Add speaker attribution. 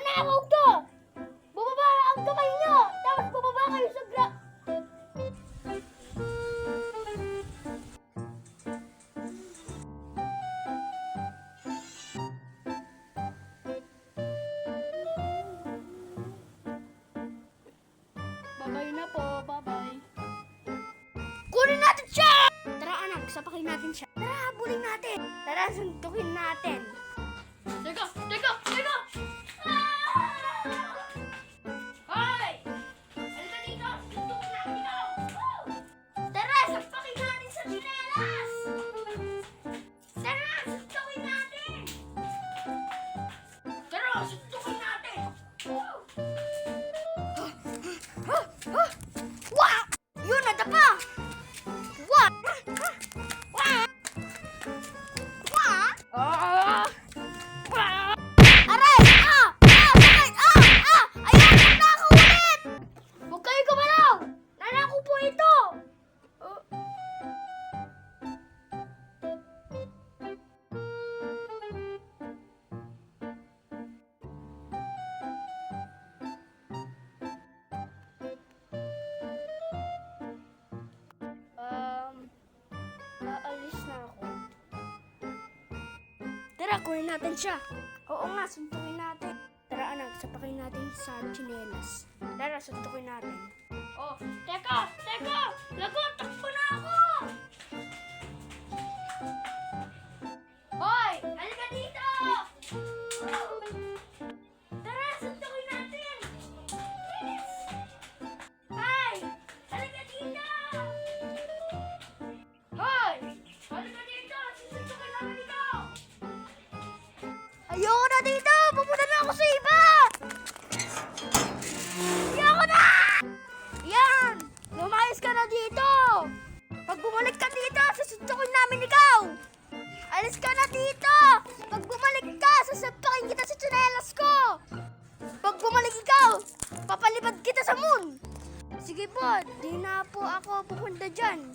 Speaker 1: Magnanakaw to! Bumaba ang kamay nyo! Tapos bumaba kayo sa Bye-bye na po, bye-bye. Kunin natin siya! Tara anak, sapakin natin siya. Tara, habulin natin. Tara, suntukin natin. Teka! Hoy! Halika dito! Suntukin natin ikaw! Tara, sapakin natin sa tsinelas! Tara, suntukin natin! Tara, suntukin natin! Wow! Yun, nadapa! What? Aray! Bakit? Ayan! Nanako ulit! Huwag kayo gumalaw! Nanako po ito! Aalis na ako. Tara, kunin natin siya. Oo nga, suntukin natin. Tara anak, sapakin natin sa tsinelas. Tara, suntukin natin. Oh, teka! Lagot, takbo na ako! Hoy, halika dito! Tara, suntukin natin! Please! Hoy, halika dito! Hoy! Halika dito! Susuntukin namin ikaw! Ayoko na dito! Pupunta na ako sa iba! Ayoko na! Yan! Lumayas ka na dito! Pag bumalik ka dito, susuntukin namin ikaw! Alis ka na dito! Pag bumalik ka, sasapakin kita sa tsinelas ko! Pag bumalik ikaw, papalipad kita sa moon! Sige po, di na po ako pupunta dyan.